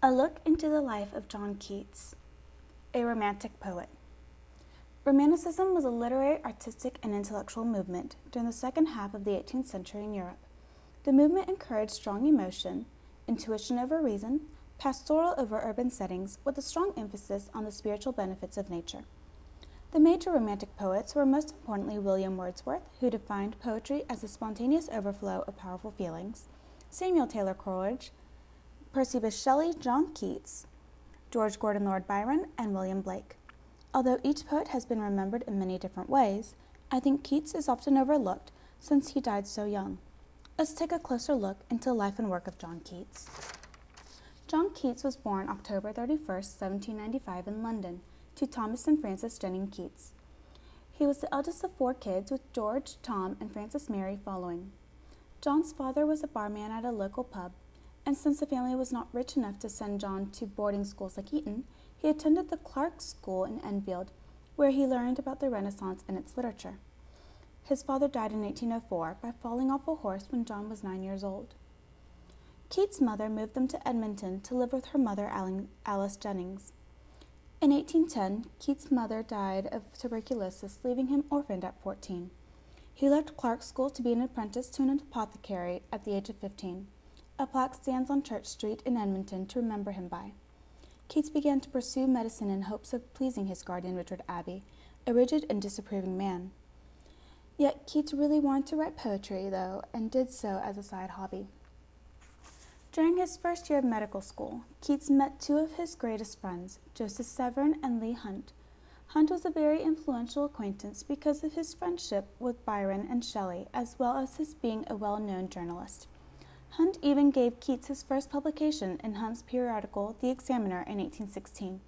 A look into the life of John Keats, a romantic poet. Romanticism was a literary, artistic, and intellectual movement during the second half of the 18th century in Europe. The movement encouraged strong emotion, intuition over reason, pastoral over urban settings, with a strong emphasis on the spiritual benefits of nature. The major romantic poets were most importantly William Wordsworth, who defined poetry as the spontaneous overflow of powerful feelings, Samuel Taylor Coleridge, Percy Bysshe Shelley, John Keats, George Gordon Lord Byron, and William Blake. Although each poet has been remembered in many different ways, I think Keats is often overlooked since he died so young. Let's take a closer look into the life and work of John Keats. John Keats was born October 31st, 1795 in London to Thomas and Frances Jennings Keats. He was the eldest of 4 kids, with George, Tom, and Frances Mary following. John's father was a barman at a local pub, and since the family was not rich enough to send John to boarding schools like Eton, he attended the Clark School in Enfield, where he learned about the Renaissance and its literature. His father died in 1804 by falling off a horse when John was 9 years old. Keats' mother moved them to Edmonton to live with her mother, Alice Jennings. In 1810, Keats' mother died of tuberculosis, leaving him orphaned at 14. He left Clark School to be an apprentice to an apothecary at the age of 15. A plaque stands on Church Street in Edmonton to remember him by. Keats began to pursue medicine in hopes of pleasing his guardian, Richard Abbey, a rigid and disapproving man. Yet Keats really wanted to write poetry, though, and did so as a side hobby. During his first year of medical school, Keats met 2 of his greatest friends, Joseph Severn and Leigh Hunt. Hunt was a very influential acquaintance because of his friendship with Byron and Shelley, as well as his being a well-known journalist. Hunt even gave Keats his first publication in Hunt's periodical, The Examiner, in 1816.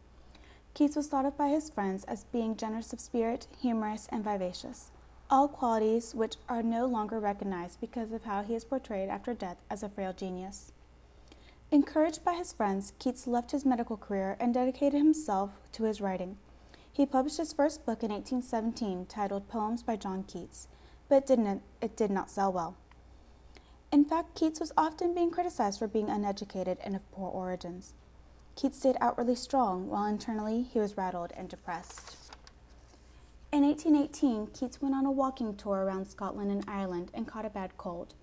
Keats was thought of by his friends as being generous of spirit, humorous, and vivacious, all qualities which are no longer recognized because of how he is portrayed after death as a frail genius. Encouraged by his friends, Keats left his medical career and dedicated himself to his writing. He published his first book in 1817, titled Poems by John Keats, but it did not sell well. In fact, Keats was often being criticized for being uneducated and of poor origins. Keats stayed outwardly strong, while internally he was rattled and depressed. In 1818, Keats went on a walking tour around Scotland and Ireland and caught a bad cold.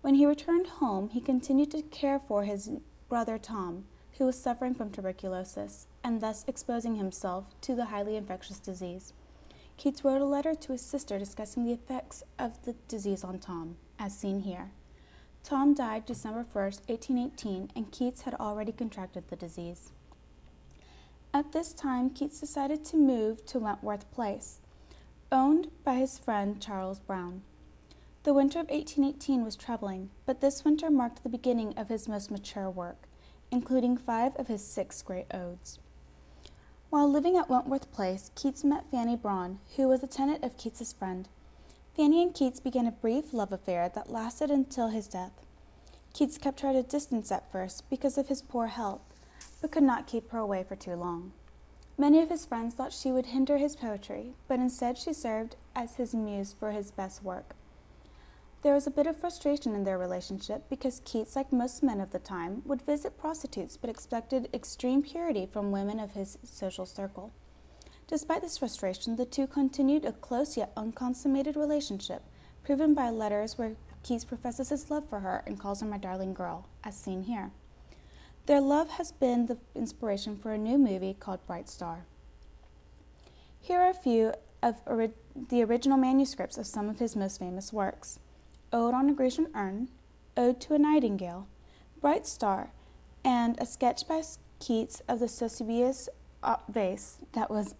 When he returned home, he continued to care for his brother Tom, who was suffering from tuberculosis, and thus exposing himself to the highly infectious disease. Keats wrote a letter to his sister discussing the effects of the disease on Tom, as seen here. Tom died December 1st, 1818, and Keats had already contracted the disease. At this time, Keats decided to move to Wentworth Place, owned by his friend Charles Browne. The winter of 1818 was troubling, but this winter marked the beginning of his most mature work, including 5 of his 6 great odes. While living at Wentworth Place, Keats met Fanny Brawne, who was a tenant of Keats's friend. Fanny and Keats began a brief love affair that lasted until his death. Keats kept her at a distance at first because of his poor health, but could not keep her away for too long. Many of his friends thought she would hinder his poetry, but instead she served as his muse for his best work. There was a bit of frustration in their relationship because Keats, like most men of the time, would visit prostitutes but expected extreme purity from women of his social circle. Despite this frustration, the two continued a close yet unconsummated relationship, proven by letters where Keats professes his love for her and calls her my darling girl, as seen here. Their love has been the inspiration for a new movie called Bright Star. Here are a few of the original manuscripts of some of his most famous works: Ode on a Grecian Urn, Ode to a Nightingale, Bright Star, and a sketch by Keats of the Sosibius vase that was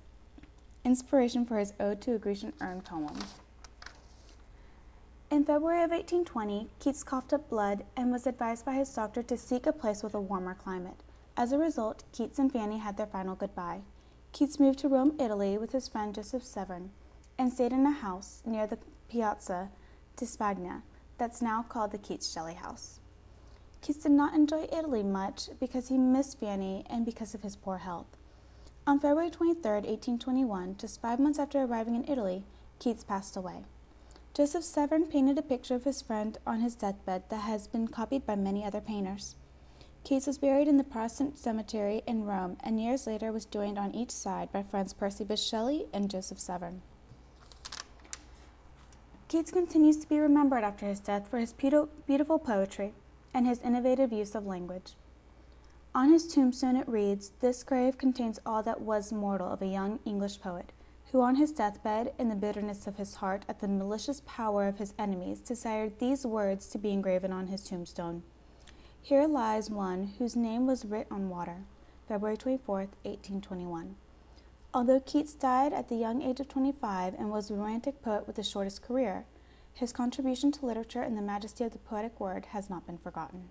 inspiration for his Ode to a Grecian Urn poem. In February of 1820, Keats coughed up blood and was advised by his doctor to seek a place with a warmer climate. As a result, Keats and Fanny had their final goodbye. Keats moved to Rome, Italy with his friend Joseph Severn and stayed in a house near the Piazza di Spagna that's now called the Keats-Shelley House. Keats did not enjoy Italy much because he missed Fanny and because of his poor health. On February 23, 1821, just 5 months after arriving in Italy, Keats passed away. Joseph Severn painted a picture of his friend on his deathbed that has been copied by many other painters. Keats was buried in the Protestant cemetery in Rome, and years later was joined on each side by friends Percy Bysshe Shelley and Joseph Severn. Keats continues to be remembered after his death for his beautiful poetry and his innovative use of language. On his tombstone it reads, "This grave contains all that was mortal of a young English poet, who on his deathbed, in the bitterness of his heart at the malicious power of his enemies, desired these words to be engraven on his tombstone. Here lies one whose name was writ on water, February 24th, 1821. Although Keats died at the young age of 25 and was a romantic poet with the shortest career, his contribution to literature and the majesty of the poetic word has not been forgotten.